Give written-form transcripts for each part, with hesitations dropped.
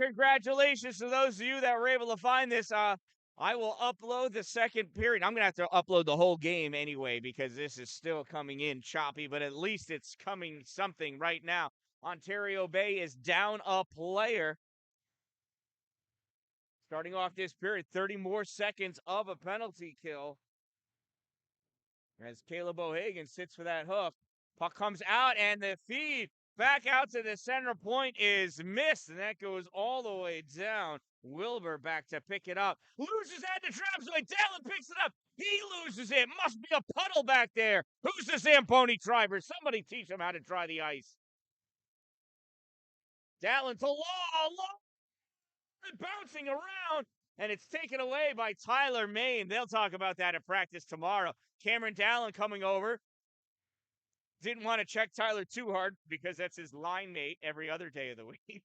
congratulations to those of you that were able to find this. I will upload the second period. I'm going to have to upload the whole game anyway because this is still coming in choppy, but at least it's coming something right now. Ontario Bay is down a player. Starting off this period, 30 more seconds of a penalty kill. As Caleb O'Hagan sits for that hook. Puck comes out, and the feed back out to the center point is missed, and that goes all the way down. Wilbur back to pick it up. Loses at the trapezoid. Dalin picks it up. He loses it. Must be a puddle back there. Who's the Zamponi driver? Somebody teach him how to dry the ice. Dalin to Law. Bouncing around, and it's taken away by Tyler Main. They'll talk about that at practice tomorrow. Cameron Dalin coming over. Didn't want to check Tyler too hard because that's his line mate every other day of the week.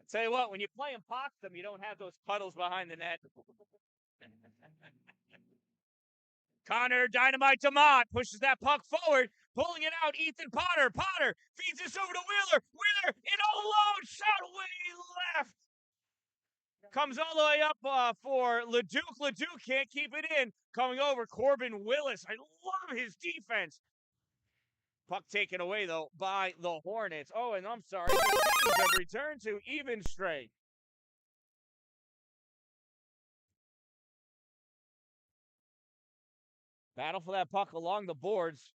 I tell you what, when you play in Potsdam, you don't have those puddles behind the net. Connor Dynamite DeMont pushes that puck forward, pulling it out. Ethan Potter. Potter feeds this over to Wheeler. Wheeler in alone, shot way left. Comes all the way up for Leduc. Leduc can't keep it in. Coming over, Corbin Willis. I love his defense. Puck taken away, though, by the Hornets. Oh, and I'm sorry. The Kings have returned to even strength. Battle for that puck along the boards.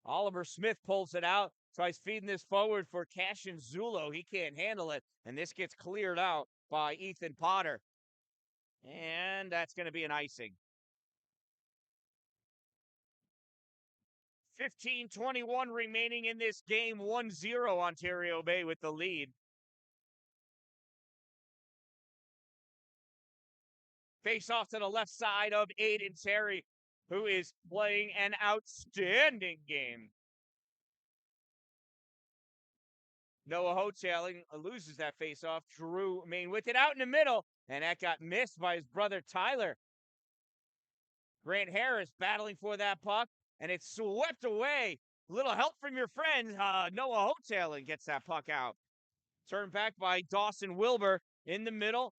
Oliver Smith pulls it out. Tries feeding this forward for Cashin Zulo. He can't handle it. And this gets cleared out by Ethan Potter. And that's going to be an icing. 15:21 remaining in this game. 1-0 Ontario Bay with the lead. Face off to the left side of Aiden Terry, who is playing an outstanding game. Noah Hoteling loses that face-off. Drew Main with it out in the middle, and that got missed by his brother Tyler. Grant Harris battling for that puck, and it's swept away. A little help from your friend, Noah Hoteling gets that puck out. Turned back by Dawson Wilbur in the middle.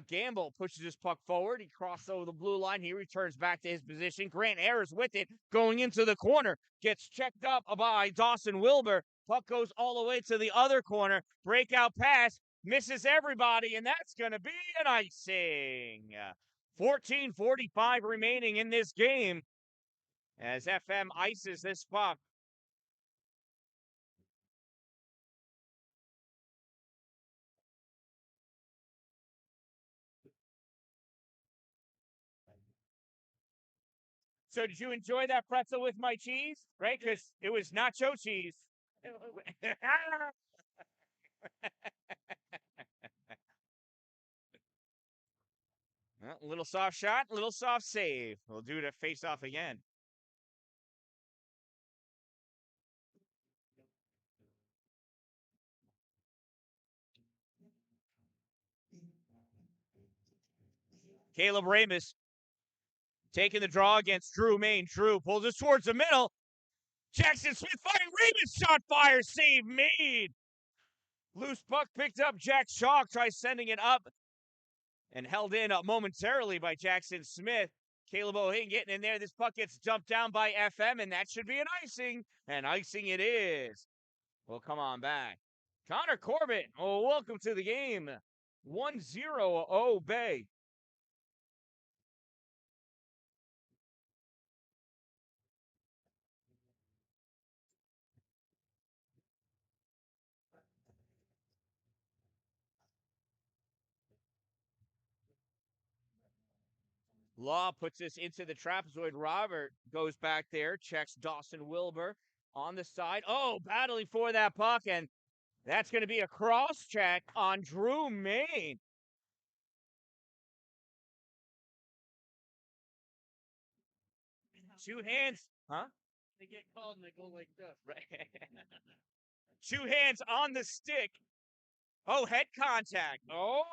Gamble pushes his puck forward. He crosses over the blue line. He returns back to his position. Grant Harris with it, going into the corner. Gets checked up by Dawson Wilbur. Puck goes all the way to the other corner. Breakout pass. Misses everybody, and that's going to be an icing. 14:45 remaining in this game as FM ices this puck. So did you enjoy that pretzel with my cheese? Right? Because it was nacho cheese. Well, a little soft shot, a little soft save. We'll do the face off again. Caleb Ramus taking the draw against Drew Main. Drew pulls it towards the middle. Jackson Smith firing. Ramus shot fire. Save made. Loose puck picked up. Jack Chalk tries sending it up and held in momentarily by Jackson Smith. Caleb O'Hagan getting in there. This puck gets jumped down by FM, and that should be an icing. And icing it is. Well, come on back. Connor Corbett, welcome to the game. 1-0 OBay. Law puts this into the trapezoid. Robert goes back there, checks Dawson Wilbur on the side. Oh, battling for that puck, and that's going to be a cross check on Drew Main. Two hands, huh? They get called and they go like this. Right. Two hands on the stick. Oh, head contact. Oh.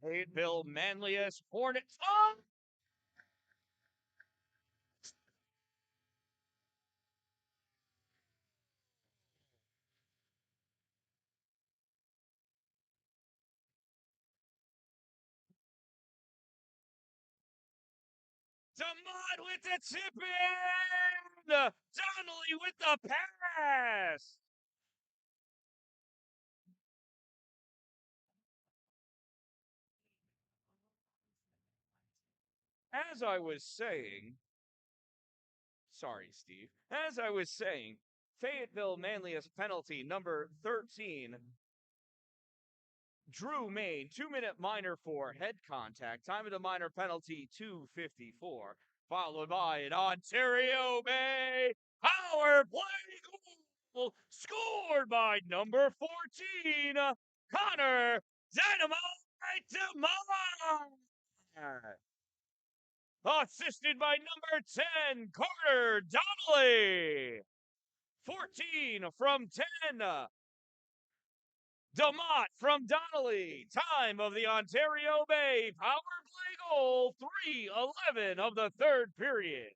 Fayetteville Manlius Hornets. Oh! Demott with the tip in! Donnelly with the pass! As I was saying, sorry, Steve. As I was saying, Fayetteville Manlius penalty number 13. Drew Main, 2-minute minor for head contact. Time of the minor penalty, 2:54. Followed by an Ontario Bay power play goal scored by number 14, Connor Dynamite DeMont. Assisted by number 10, Carter Donnelly. 14 from 10, DeMott from Donnelly. Time of the Ontario Bay power play goal, 3:11 of the third period.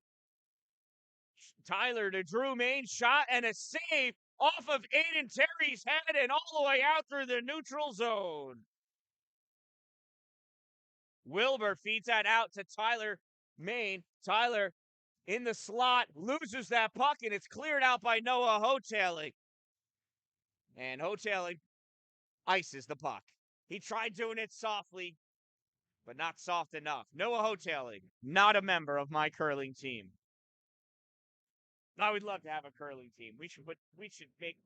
Tyler to Drew Main shot and a save off of Aiden Terry's head and all the way out through the neutral zone. Wilbur feeds that out to Tyler Main. Tyler in the slot loses that puck and it's cleared out by Noah Hoteling. And Hoteling ices the puck. He tried doing it softly, but not soft enough. Noah Hoteling, not a member of my curling team. I would love to have a curling team. We should make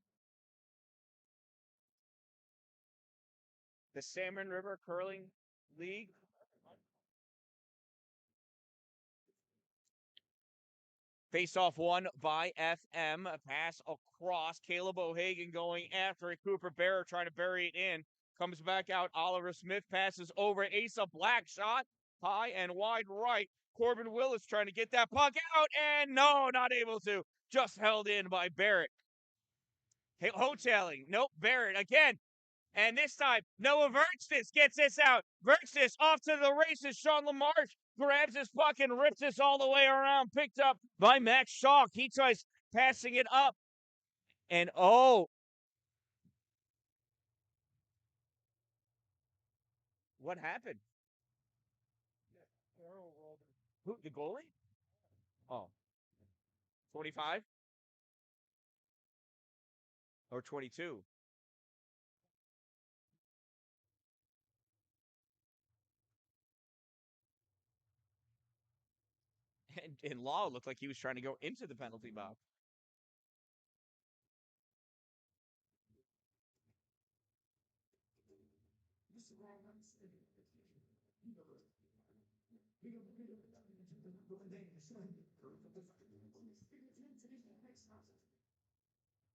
the Salmon River Curling League. Face off one by FM. A pass across. Caleb O'Hagan going after it. Cooper Bearer trying to bury it in. Comes back out. Oliver Smith passes over. Asa Black shot high and wide right. Corbin Willis trying to get that puck out. And no, not able to. Just held in by Barrett. Hoteling. Nope. Barrett again. And this time, Noah Verkstis gets this out. Verkstis off to the races. Sean Lamarche grabs his puck and rips this all the way around. Picked up by Max Schalk. He tries passing it up. And oh, what happened? Who, the goalie? Oh, 25 or 22? And Law looked like he was trying to go into the penalty box.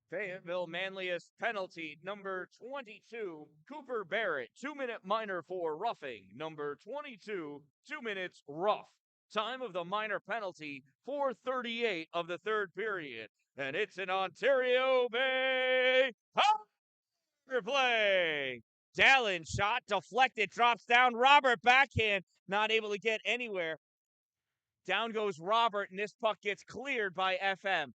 Fayetteville Manlius penalty number 22, Cooper Barrett, 2-minute minor for roughing. Number 22, 2 minutes rough. Time of the minor penalty, 4:38 of the third period. And it's an Ontario Bay power play. Dalin shot, deflected, drops down. Robert backhand, not able to get anywhere. Down goes Robert, and this puck gets cleared by FM.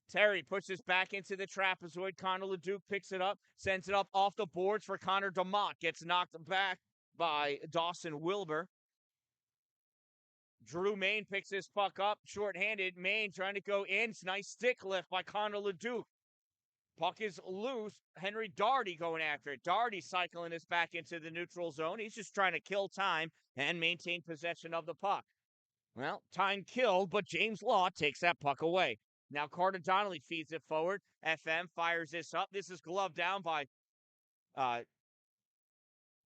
Terry pushes back into the trapezoid. Connor LeDuc picks it up, sends it up off the boards for Connor DeMott. Gets knocked back by Dawson Wilbur. Drew Main picks this puck up, shorthanded. Main trying to go in. Nice stick lift by Connor LeDuc. Puck is loose. Henry Darty going after it. Darty cycling this back into the neutral zone. He's just trying to kill time and maintain possession of the puck. Well, time killed, but James Law takes that puck away. Now Carter Donnelly feeds it forward. FM fires this up. This is gloved down by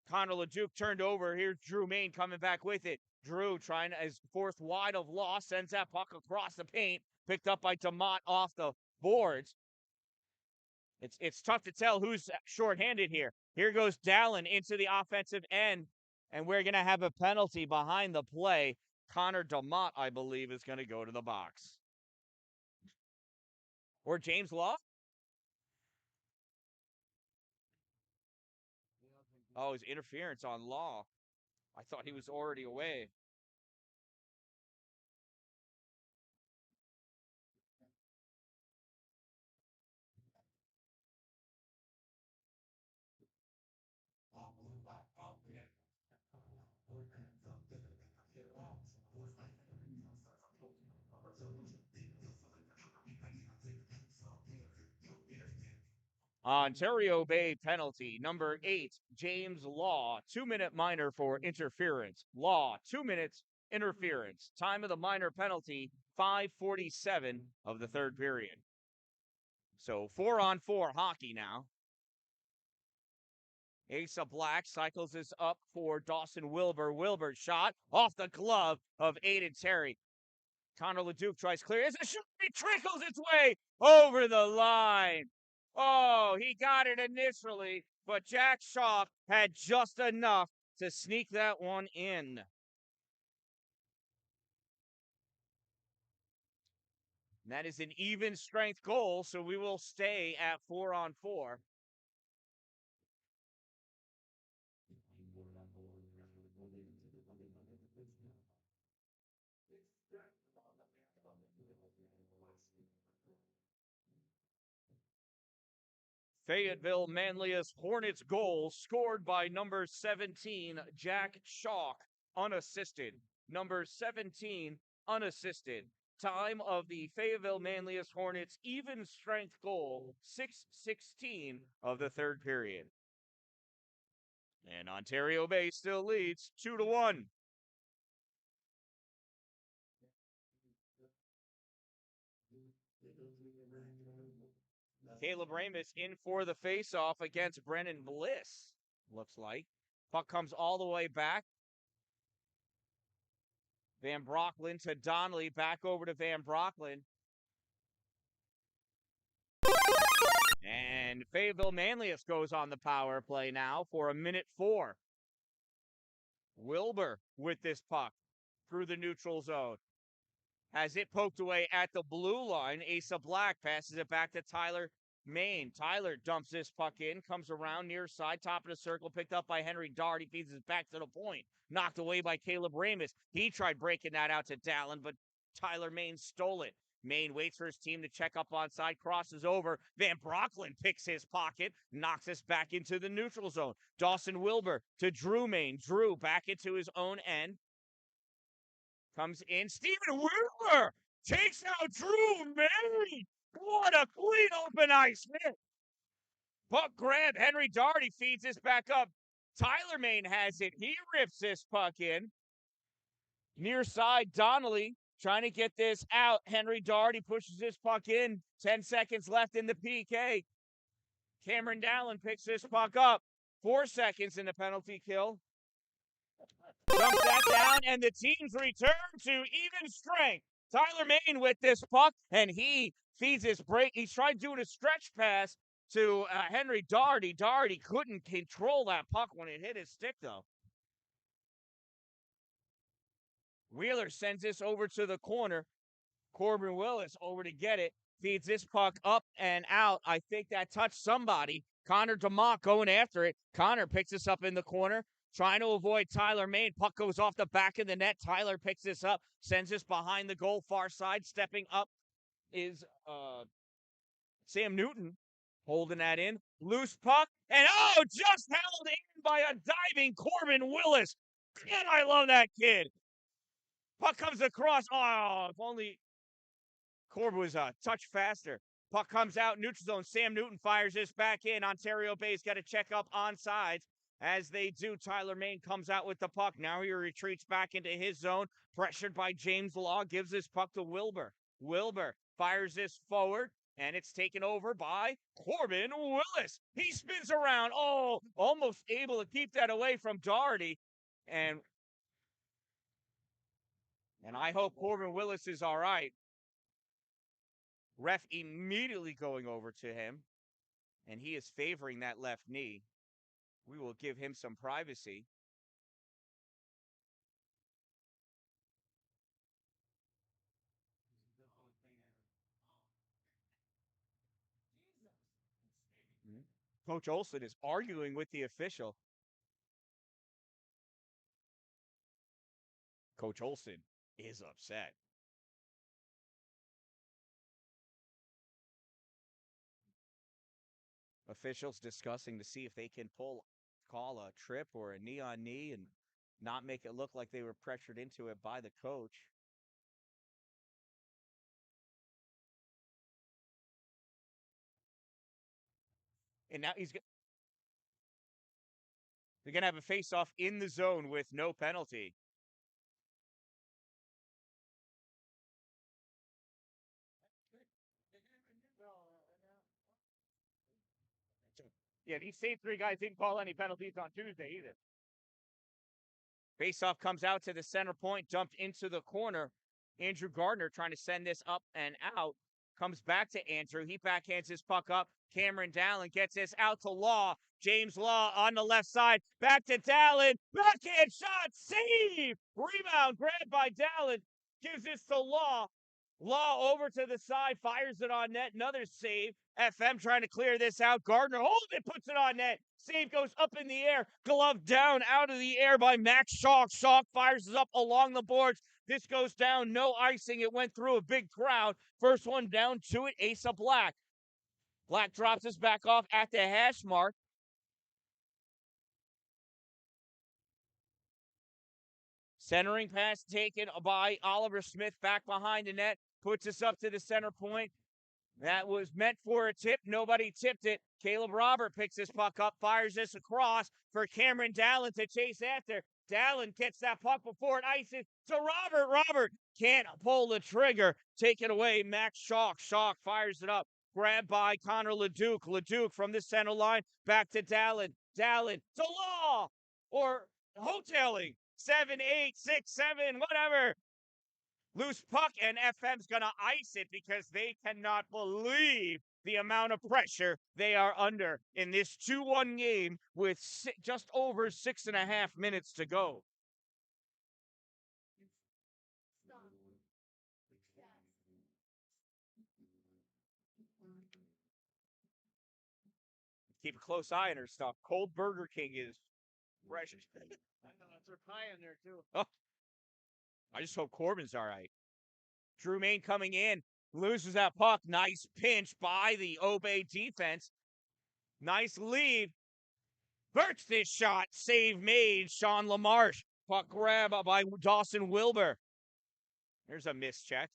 Connor LeDuc turned over. Here's Drew Mayne coming back with it. Drew trying his fourth wide of loss, sends that puck across the paint, picked up by DeMott off the boards. It's tough to tell who's shorthanded here. Here goes Dalin into the offensive end, and we're going to have a penalty behind the play. Connor DeMott, I believe, is going to go to the box. Or James Law? Oh, his interference on Law. I thought he was already away. Ontario Bay penalty, number 8, James Law, 2-minute minor for interference. Law, 2 minutes, interference. Time of the minor penalty, 5:47 of the third period. So 4-on-4 hockey now. Asa Black cycles this up for Dawson Wilbur. Wilbur shot off the glove of Aiden Terry. Connor LeDuc tries clear. As a shot, he trickles its way over the line. Oh, he got it initially, but Jack Shaw had just enough to sneak that one in. And that is an even strength goal, so we will stay at 4-on-4. Fayetteville Manlius Hornets goal scored by number 17, Jack Shaw, unassisted. Number 17, unassisted. Time of the Fayetteville Manlius Hornets even strength goal, 6:16 of the third period. And Ontario Bay still leads 2-1. Caleb Ramus in for the faceoff against Brennan Bliss, looks like. Puck comes all the way back. Van Brocklin to Donnelly, back over to Van Brocklin. And Fayetteville Manlius goes on the power play now for 1:04. Wilbur with this puck through the neutral zone. Has it poked away at the blue line. Asa Black passes it back to Tyler Maine. Tyler dumps this puck in, comes around near side, top of the circle, picked up by Henry Dart. He feeds it back to the point. Knocked away by Caleb Ramus. He tried breaking that out to Dalin, but Tyler Maine stole it. Maine waits for his team to check up on side, crosses over. Van Brocklin picks his pocket, knocks us back into the neutral zone. Dawson Wilbur to Drew Maine. Drew back into his own end. Comes in. Steven Wilbur takes out Drew Maine. What a clean open ice hit. Puck grab. Henry Darty feeds this back up. Tyler Maine has it. He rips this puck in. Near side, Donnelly trying to get this out. Henry Darty pushes this puck in. 10 seconds left in the PK. Cameron Dallin picks this puck up. 4 seconds in the penalty kill. Jumps that down, and the teams return to even strength. Tyler Maine with this puck, and he feeds his break. He's trying doing a stretch pass to Henry Darty. Darty couldn't control that puck when it hit his stick, though. Wheeler sends this over to the corner. Corbin Willis over to get it. Feeds this puck up and out. I think that touched somebody. Connor DeMott going after it. Connor picks this up in the corner, trying to avoid Tyler Maine. Puck goes off the back of the net. Tyler picks this up, sends this behind the goal, far side. Stepping up is Sam Newton, holding that in. Loose puck, and just held in by a diving Corbin Willis. Man, I love that kid. Puck comes across. Oh, if only Corbin was a touch faster. Puck comes out, neutral zone. Sam Newton fires this back in. Ontario Bay's got to check up on sides. As they do, Tyler Maine comes out with the puck. Now he retreats back into his zone. Pressured by James Law, gives this puck to Wilbur. Wilbur fires this forward. And it's taken over by Corbin Willis. He spins around. Oh, almost able to keep that away from Doherty. And I hope Corbin Willis is all right. Ref immediately going over to him. And he is favoring that left knee. We will give him some privacy. Coach Olson is arguing with the official. Coach Olson is upset. Officials discussing to see if they can call a trip or a knee on knee and not make it look like they were pressured into it by the coach. And now they're going to have a face-off in the zone with no penalty. Yeah, these same three guys didn't call any penalties on Tuesday either. Face-off comes out to the center point, dumped into the corner. Andrew Gardner trying to send this up and out. Comes back to Andrew. He backhands his puck up. Cameron Dalin gets this out to Law. James Law on the left side. Back to Dalin. Backhand shot. Save. Rebound grabbed by Dalin. Gives this to Law. Law over to the side. Fires it on net. Another save. FM trying to clear this out. Gardner holds it. Puts it on net. Save goes up in the air. Glove down out of the air by Max Schalk. Schalk fires it up along the boards. This goes down. No icing. It went through a big crowd. First one down to it. Asa Black. Black drops his back off at the hash mark. Centering pass taken by Oliver Smith back behind the net. Puts us up to the center point. That was meant for a tip. Nobody tipped it. Caleb Robert picks this puck up, fires this across for Cameron Dalin to chase after. Dalin gets that puck before it ices to Robert. Robert can't pull the trigger. Take it away. Max Schalk. Schalk fires it up. Grabbed by Connor Leduc. Leduc from the center line. Back to Dalin. Dalin to Law. Or hoteling. 7, 8, 6, 7, whatever. Loose puck, and FM's going to ice it because they cannot believe the amount of pressure they are under in this 2-1 game with just over 6.5 minutes to go. Keep a close eye on her stuff. Cold Burger King is fresh. I know, there's a pie in there, too. Oh, I just hope Corbin's all right. Drew Main coming in, loses that puck. Nice pinch by the OBay defense. Nice lead. Birch this shot. Save made. Sean LaMarche. Puck grab by Dawson Wilbur. There's a mischeck.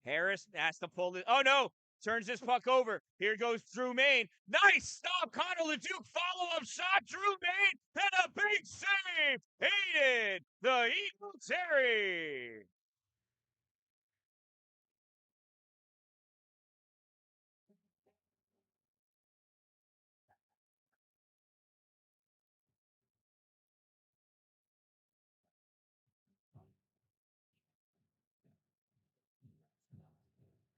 Harris has to pull it. Oh, no. Turns this puck over. Here goes Drew Main. Nice stop. Connor Leduc follow-up shot. Drew Main and a big save. Hayden, the Eagle Terry.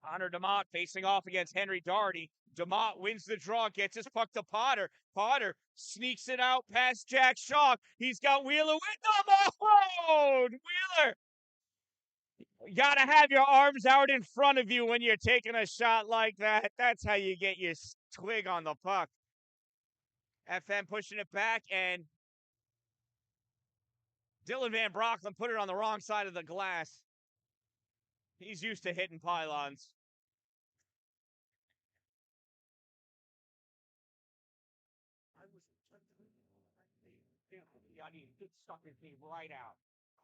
Connor DeMott facing off against Henry Doherty. DeMott wins the draw, gets his puck to Potter. Potter sneaks it out past Jack Schalk. He's got Wheeler with the phone. Wheeler, you got to have your arms out in front of you when you're taking a shot like that. That's how you get your twig on the puck. FM pushing it back, and Dylan Van Brockland put it on the wrong side of the glass. He's used to hitting pylons. It stuck his knee right out.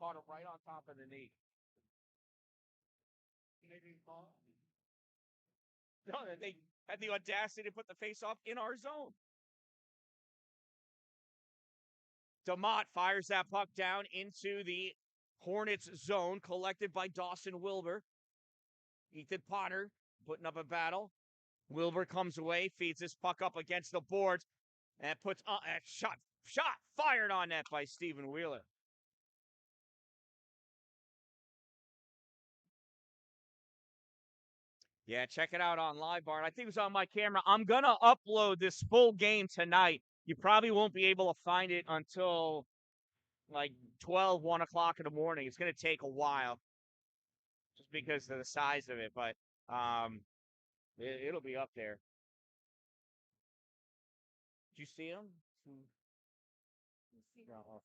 Caught him right on top of the knee. No, they had the audacity to put the face-off in our zone. DeMott fires that puck down into the Hornets zone, collected by Dawson Wilbur. Ethan Potter putting up a battle. Wilbur comes away, feeds this puck up against the boards, and puts a shot fired on net by Steven Wheeler. Yeah, check it out on Live Bar. I think it was on my camera. I'm going to upload this full game tonight. You probably won't be able to find it until like 12, 1 o'clock in the morning. It's going to take a while just because of the size of it, but it'll be up there. Did you see him? No.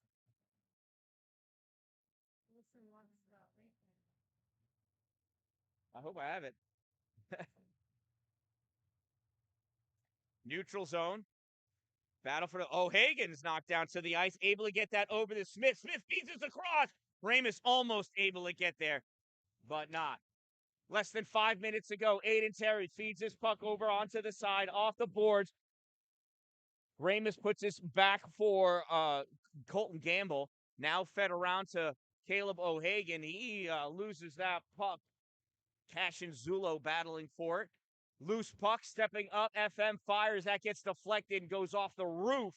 I hope I have it. Neutral zone. Battle for the O'Hagan's knocked down to the ice, able to get that over to Smith. Smith feeds us across. Ramus almost able to get there, but not. Less than 5 minutes ago, Aiden Terry feeds this puck over onto the side, off the boards. Ramus puts this back for Colton Gamble. Now fed around to Caleb O'Hagan. He loses that puck. Cash and Zulo battling for it. Loose puck stepping up. FM fires. That gets deflected and goes off the roof.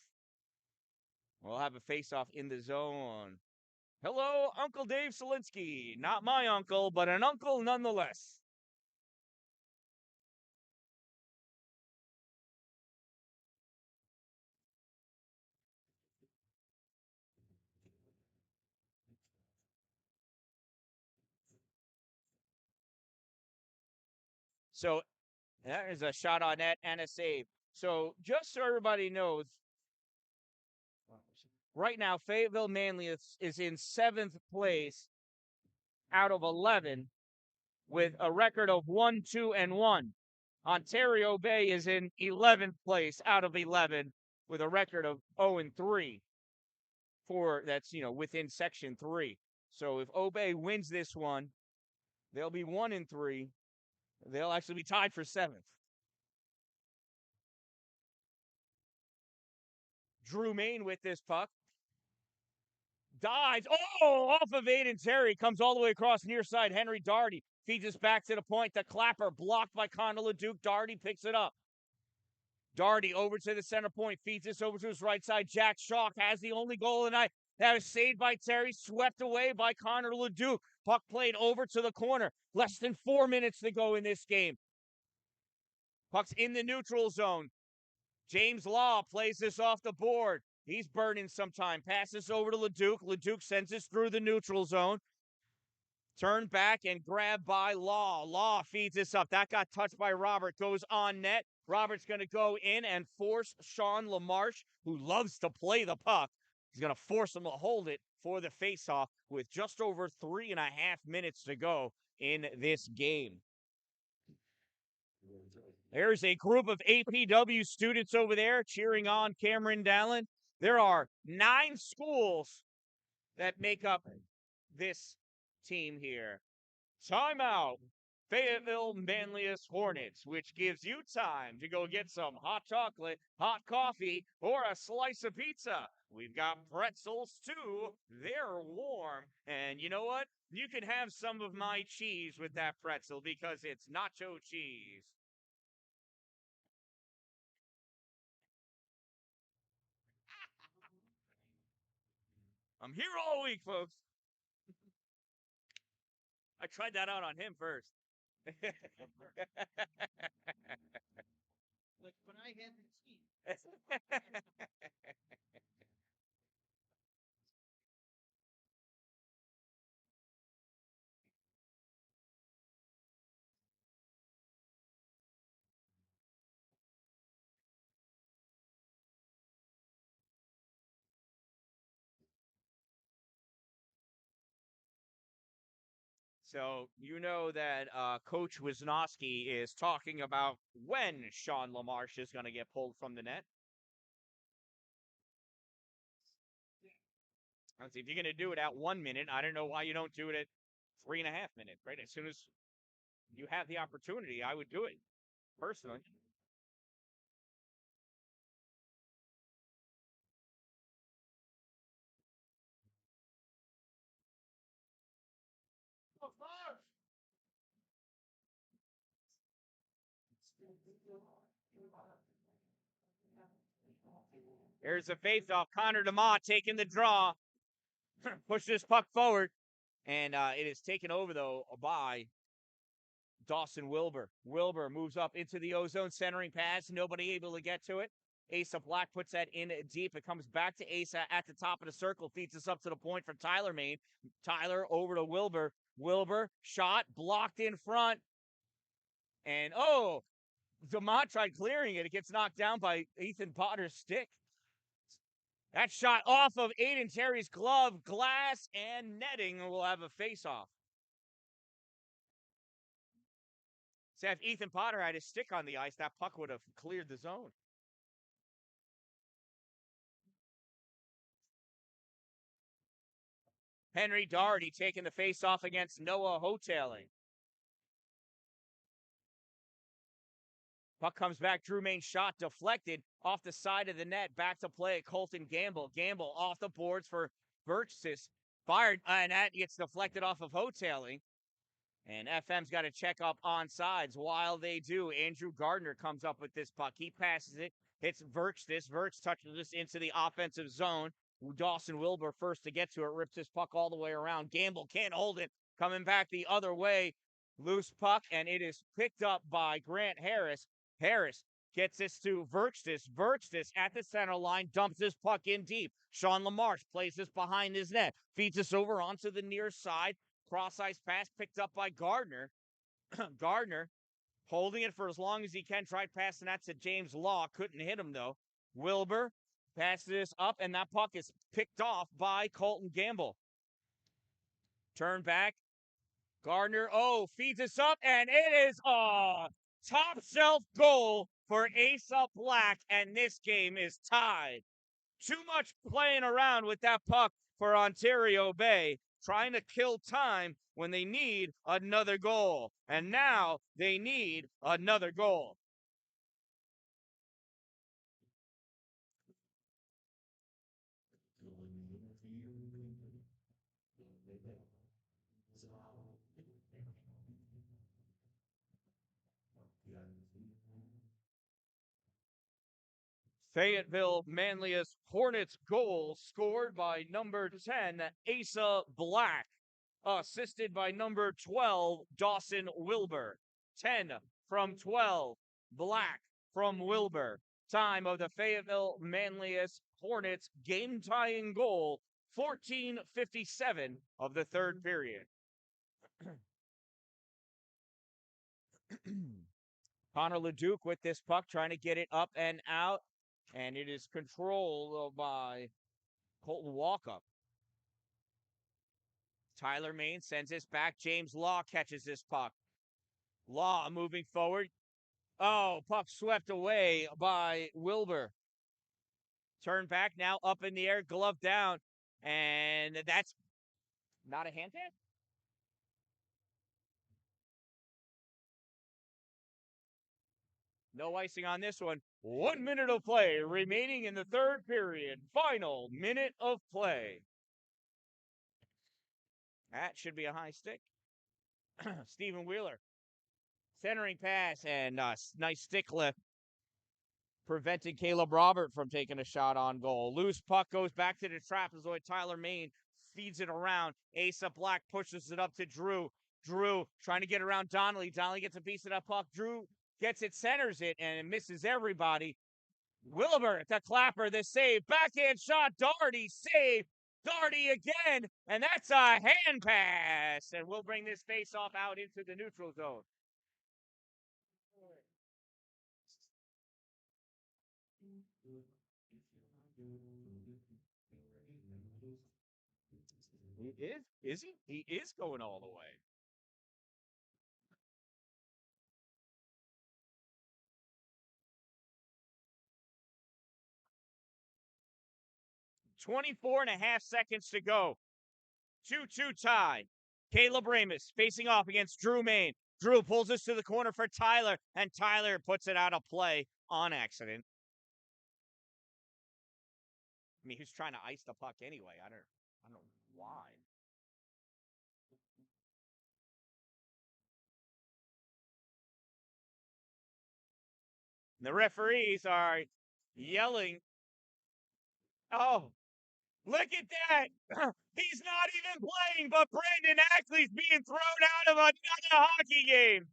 We'll have a face-off in the zone. Hello, Uncle Dave Solinsky. Not my uncle, but an uncle nonetheless. So that is a shot on net and a save. So just so everybody knows, right now, Fayetteville Manly is in 7th place out of 11 with a record of 1, 2, and 1. Ontario Bay is in 11th place out of 11 with a record of 0 and 3. That's, within Section 3. So if OBay wins this one, they'll be 1 and 3. They'll actually be tied for 7th. Drew Main with this puck. Dives. Oh, off of Aiden Terry. Comes all the way across near side. Henry Darty feeds us back to the point. The clapper blocked by Connor LeDuc. Darty picks it up. Darty over to the center point. Feeds this over to his right side. Jack Shock has the only goal of the night. That was saved by Terry. Swept away by Connor LeDuc. Puck played over to the corner. Less than 4 minutes to go in this game. Puck's in the neutral zone. James Law plays this off the board. He's burning some time. Passes over to LeDuc. LeDuc sends this through the neutral zone. Turned back and grabbed by Law. Law feeds this up. That got touched by Robert. Goes on net. Robert's going to go in and force Sean LaMarche, who loves to play the puck. He's going to force him to hold it for the faceoff with just over 3.5 minutes to go in this game. There's a group of APW students over there cheering on Cameron Dallin. There are 9 schools that make up this team here. Timeout. Fayetteville Manlius Hornets, which gives you time to go get some hot chocolate, hot coffee, or a slice of pizza. We've got pretzels too. They're warm. And you know what? You can have some of my cheese with that pretzel because it's nacho cheese. I'm here all week, folks. I tried that out on him first. Like when I had the cheese. So you know that Coach Wisnowski is talking about when Sean LaMarche is going to get pulled from the net. Let's see, if you're going to do it at 1 minute, I don't know why you don't do it at 3.5 minutes, right? As soon as you have the opportunity, I would do it, personally. Here's a face-off. Connor DeMott taking the draw. Push this puck forward. And it is taken over, though, by Dawson Wilbur. Wilbur moves up into the ozone, centering pass. Nobody able to get to it. Asa Black puts that in deep. It comes back to Asa at the top of the circle. Feeds us up to the point for Tyler Main. Tyler over to Wilbur. Wilbur, shot, blocked in front. And, oh, DeMont tried clearing it. It gets knocked down by Ethan Potter's stick. That shot off of Aiden Terry's glove, glass, and netting will have a face-off. So if Ethan Potter had his stick on the ice, that puck would have cleared the zone. Henry Doherty taking the face-off against Noah Hoteling. Puck comes back. Drew Main shot deflected off the side of the net. Back to play. Colton Gamble. Gamble off the boards for Birchsis. Fired, and that gets deflected off of Hoteling. And FM's got to check up on sides. While they do, Andrew Gardner comes up with this puck. He passes it. Hits Birchsis. Birch touches this into the offensive zone. Dawson Wilbur first to get to it. Rips this puck all the way around. Gamble can't hold it. Coming back the other way. Loose puck, and it is picked up by Grant Harris. Harris gets this to Virchtis. Virchtis at the center line dumps this puck in deep. Sean LaMarche plays this behind his net. Feeds this over onto the near side. Cross-ice pass picked up by Gardner. Gardner holding it for as long as he can. Tried passing that to James Law. Couldn't hit him, though. Wilbur passes this up, and that puck is picked off by Colton Gamble. Turn back. Gardner, feeds us up, and it is a top shelf goal for Asa Black, and this game is tied. Too much playing around with that puck for Ontario Bay, trying to kill time when they need another goal. And now they need another goal. Fayetteville Manlius Hornets goal scored by number 10, Asa Black, assisted by number 12, Dawson Wilbur. 10 from 12, Black from Wilbur. Time of the Fayetteville Manlius Hornets game-tying goal, 14:57 of the third period. Connor LeDuc with this puck, trying to get it up and out. And it is controlled by Colton Walkup. Tyler Main sends this back. James Law catches this puck. Law moving forward. Puck swept away by Wilbur. Turn back now, up in the air, glove down. And that's not a hand tap? No icing on this one. 1 minute of play remaining in the third period. Final minute of play. That should be a high stick. Stephen Wheeler. Centering pass and nice stick lift. Preventing Caleb Robert from taking a shot on goal. Loose puck goes back to the trapezoid. Tyler Main feeds it around. Asa Black pushes it up to Drew. Drew trying to get around Donnelly. Donnelly gets a piece of that puck. Drew gets it, centers it, and it misses everybody. Wilbur, the clapper, the save. Backhand shot. Doherty save. Doherty again, and that's a hand pass. And we'll bring this face-off out into the neutral zone. He is? Is he? He is going all the way. 24 and a half seconds to go. 2-2 tie. Caleb Ramus facing off against Drew Main. Drew pulls this to the corner for Tyler, and Tyler puts it out of play on accident. I mean, he's trying to ice the puck anyway. I don't know why. The referees are yelling Oh, look at that. He's not even playing, but Brandon Ackley's being thrown out of another hockey game.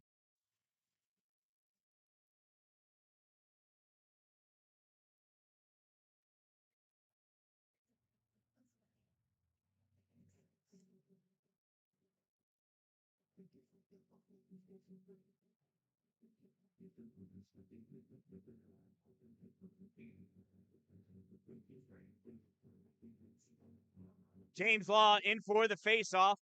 James Law in for the faceoff.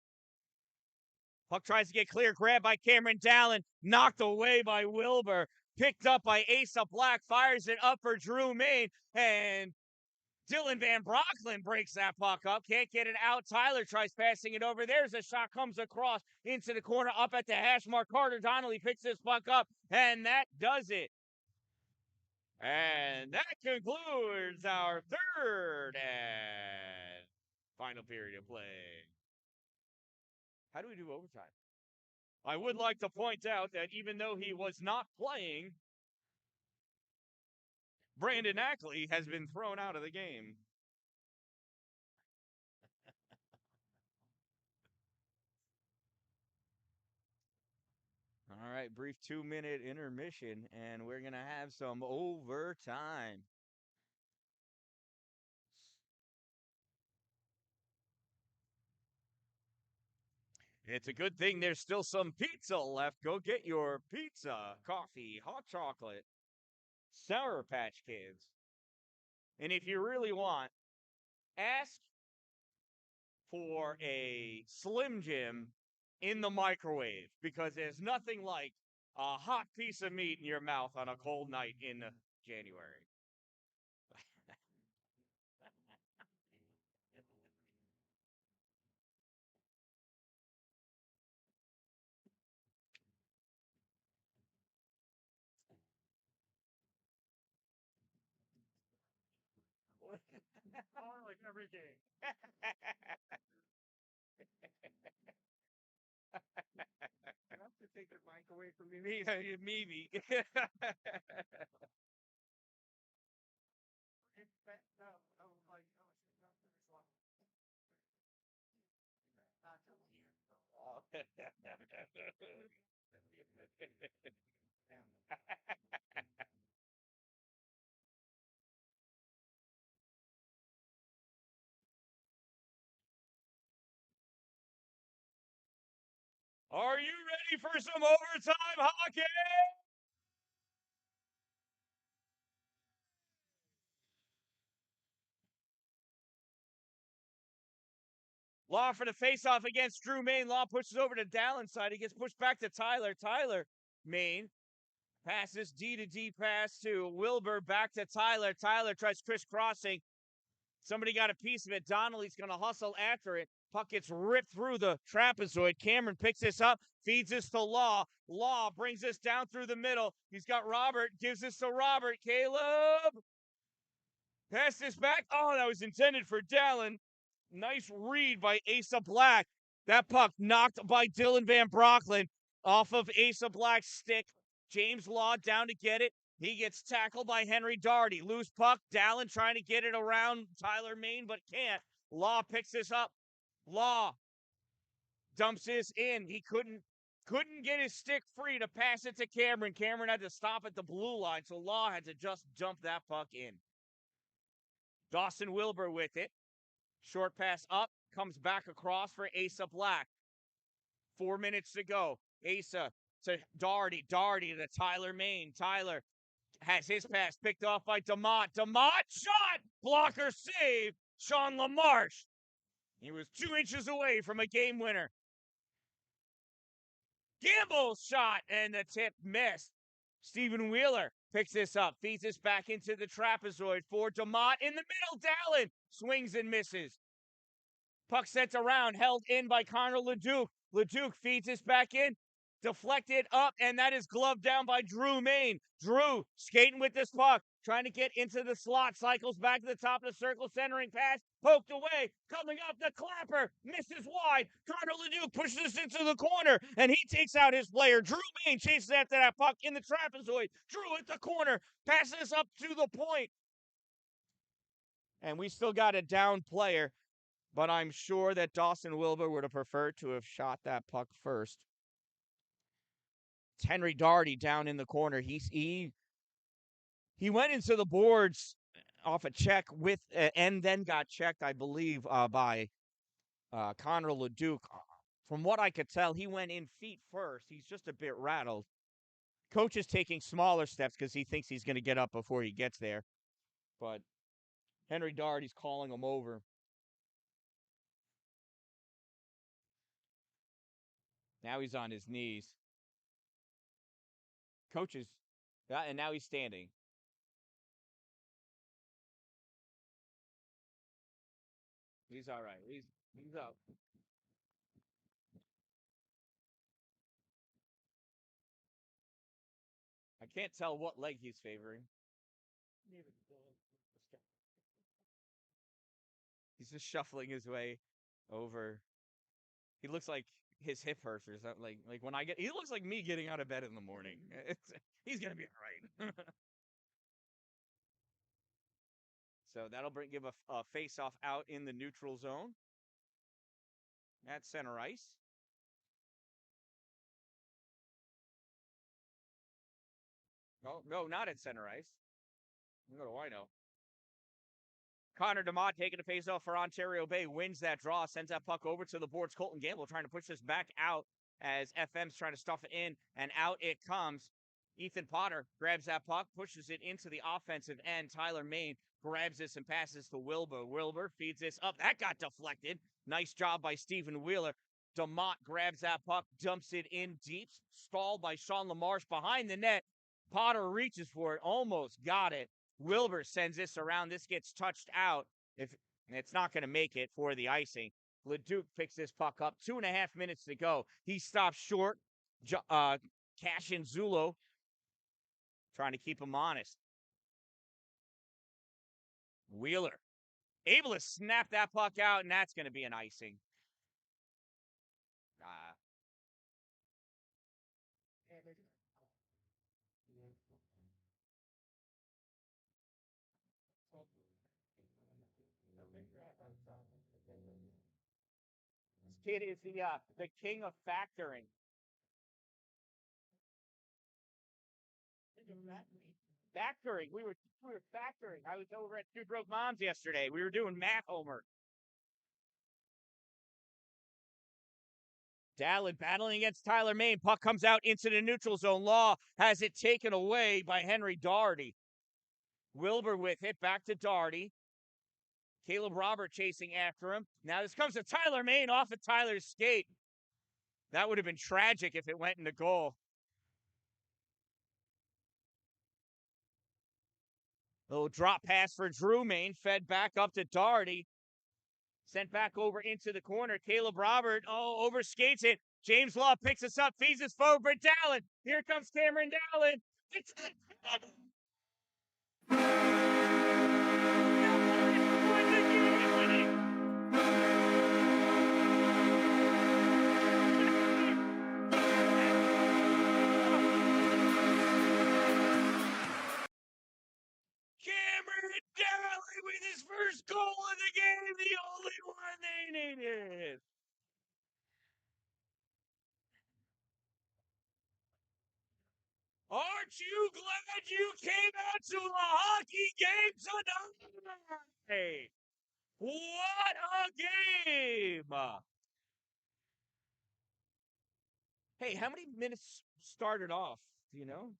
Puck tries to get clear, grabbed by Cameron Dalin, knocked away by Wilbur, picked up by Asa Black, fires it up for Drew Main, and Dylan Van Brocklin breaks that puck up, can't get it out. Tyler tries passing it over. There's a shot, comes across into the corner, up at the hash mark. Carter Donnelly picks this puck up, and that does it. And that concludes our third and final period of play. How do we do overtime? I would like to point out that even though he was not playing, Brandon Ackley has been thrown out of the game. All right, brief 2-minute intermission, and we're going to have some overtime. It's a good thing there's still some pizza left. Go get your pizza, coffee, hot chocolate, Sour Patch Kids. And if you really want, ask for a Slim Jim in the microwave because there's nothing like a hot piece of meat in your mouth on a cold night in January. Like every game. I have to take the mic away from me. Maybe. Are you ready for some overtime hockey? Law for the faceoff against Drew Main. Law pushes over to Dalin side. He gets pushed back to Tyler. Tyler, Main, passes D to D pass to Wilbur, back to Tyler. Tyler tries crisscrossing. Somebody got a piece of it. Donnelly's going to hustle after it. Puck gets ripped through the trapezoid. Cameron picks this up, feeds this to Law. Law brings this down through the middle. He's got Robert, gives this to Robert. Caleb! Pass this back. Oh, that was intended for Dalin. Nice read by Asa Black. That puck knocked by Dylan Van Brocklin off of Asa Black's stick. James Law down to get it. He gets tackled by Henry Doherty. Loose puck. Dalin trying to get it around Tyler Main, but can't. Law picks this up. Law dumps this in. He couldn't get his stick free to pass it to Cameron. Cameron had to stop at the blue line, so Law had to just dump that puck in. Dawson Wilbur with it. Short pass up, comes back across for Asa Black. 4 minutes to go. Asa to Doherty. Doherty to Tyler Main. Tyler has his pass picked off by DeMott. DeMott shot! Blocker save. Sean LaMarche. He was 2 inches away from a game winner. Gamble's shot, and the tip missed. Stephen Wheeler picks this up, feeds this back into the trapezoid for DeMott in the middle. Dalin swings and misses. Puck sent around, held in by Connor Leduc. Leduc feeds this back in, deflected up, and that is gloved down by Drew Main. Drew skating with this puck, trying to get into the slot, cycles back to the top of the circle, centering pass, poked away, coming up the clapper, misses wide. Connor Leduc pushes this into the corner, and he takes out his player. Drew Main chases after that puck in the trapezoid. Drew at the corner, passes this up to the point. And we still got a down player, but I'm sure that Dawson Wilbur would have preferred to have shot that puck first. It's Henry Daugherty down in the corner. He went into the boards off a check with and then got checked, I believe, by Connor Leduc. From what I could tell, he went in feet first. He's just a bit rattled. Coach is taking smaller steps because he thinks he's going to get up before he gets there. But Henry Daugherty's calling him over. Now he's on his knees. Coach is, and now he's standing. He's all right. He's up. I can't tell what leg he's favoring. He's just shuffling his way over. He looks like his hip hurts or something. Like when I get, he looks like me getting out of bed in the morning. He's gonna be all right. So that'll give a face-off out in the neutral zone at center ice. No, not at center ice. What do I know? Connor DeMott taking a face-off for Ontario Bay, wins that draw, sends that puck over to the boards. Colton Gamble trying to push this back out as FM's trying to stuff it in, and out it comes. Ethan Potter grabs that puck, pushes it into the offensive end. Tyler Main grabs this and passes to Wilbur. Wilbur feeds this up. That got deflected. Nice job by Stephen Wheeler. DeMott grabs that puck, dumps it in deep, stalled by Sean LaMarche behind the net. Potter reaches for it, almost got it. Wilbur sends this around. This gets touched out. If it's not going to make it for the icing. Leduc picks this puck up. 2.5 minutes to go. He stops short. Cash and Zulo trying to keep him honest. Wheeler able to snap that puck out, and that's going to be an icing. This kid is the king of factoring. Factoring. We were factoring. I was over at Two Broke Moms yesterday. We were doing math homework. Dalin battling against Tyler Main. Puck comes out into the neutral zone. Law has it taken away by Henry Daugherty. Wilbur with it. Back to Daugherty. Caleb Robert chasing after him. Now this comes to Tyler Main off of Tyler's skate. That would have been tragic if it went into goal. Little drop pass for Drew Main. Fed back up to Daugherty. Sent back over into the corner. Caleb Robert, overskates it. James Law picks us up, feeds us forward for Dalin. Here comes Cameron Dalin. It's Cameron Dalin with his first goal of the game, the only one they needed. Aren't you glad you came out to a hockey game tonight? What a game! Hey, how many minutes started off? Do you know?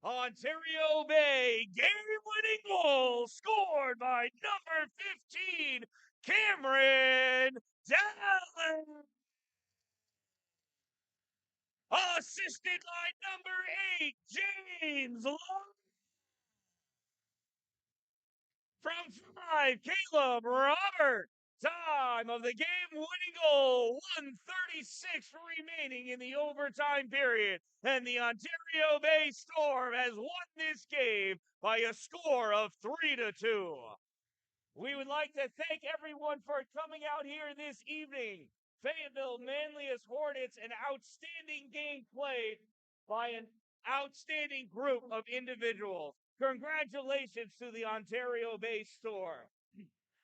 Ontario Bay game-winning goal scored by number 15, Cameron Dalin. Assisted by number 8, James Long. From 5, Caleb Robert. Time of the game-winning goal, 1:36 remaining in the overtime period. And the Ontario Bay Storm has won this game by a score of 3-2. We would like to thank everyone for coming out here this evening. Fayetteville Manlius Hornets, an outstanding game played by an outstanding group of individuals. Congratulations to the Ontario Bay store.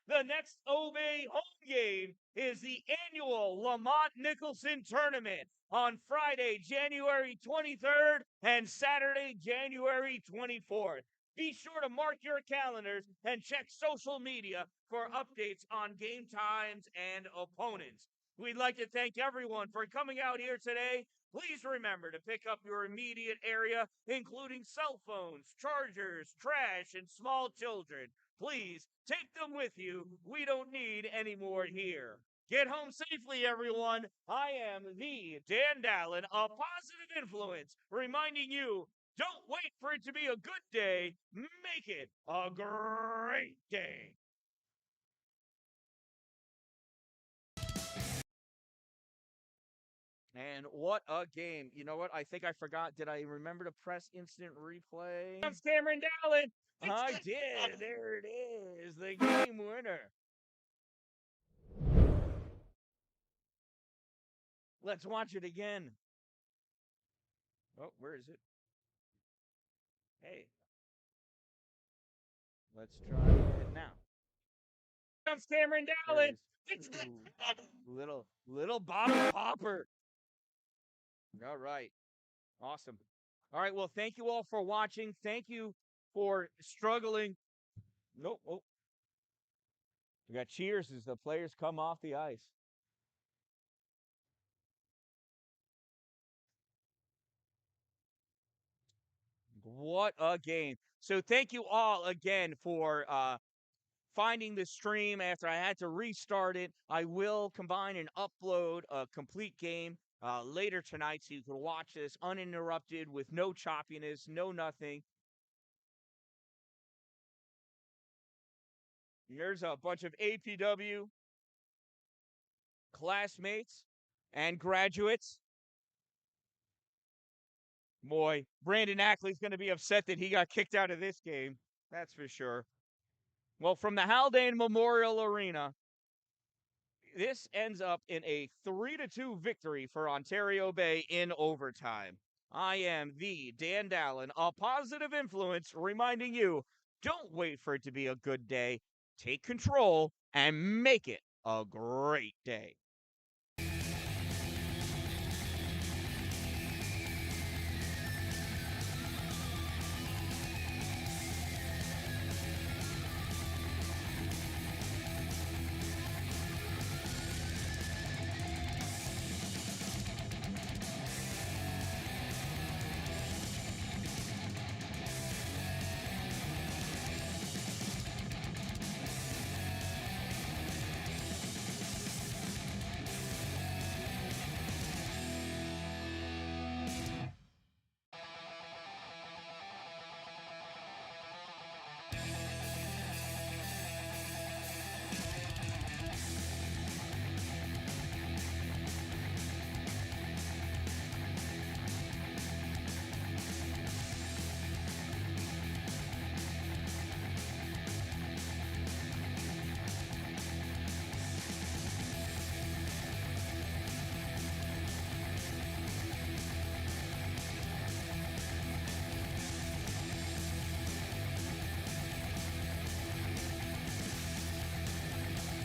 The next OBay home game is the annual Lamont Nicholson Tournament on Friday, January 23rd and Saturday, January 24th. Be sure to mark your calendars and check social media for updates on game times and opponents. We'd like to thank everyone for coming out here today. Please remember to pick up your immediate area, including cell phones, chargers, trash, and small children. Please take them with you. We don't need any more here. Get home safely, everyone. I am the Dan-Dalin, a positive influence, reminding you don't wait for it to be a good day. Make it a great day. And what a game. You know what? I think I forgot. Did I remember to press instant replay? I'm Cameron Dallin. I did. There it is. The game winner. Let's watch it again. Oh, where is it? Hey. Let's try it now. I'm Cameron Dallin. Little bottle popper. All right. Awesome. All right. Well, thank you all for watching. Thank you for struggling. Nope. Oh. We got cheers as the players come off the ice. What a game. So thank you all again for finding the stream after I had to restart it. I will combine and upload a complete game later tonight so you can watch this uninterrupted with no choppiness, no nothing. Here's a bunch of APW classmates and graduates. Boy, Brandon Ackley's going to be upset that he got kicked out of this game. That's for sure. Well, from the Haldane Memorial Arena, this ends up in a 3-2 victory for Ontario Bay in overtime. I am the Dan-Dalin, a positive influence, reminding you don't wait for it to be a good day. Take control and make it a great day.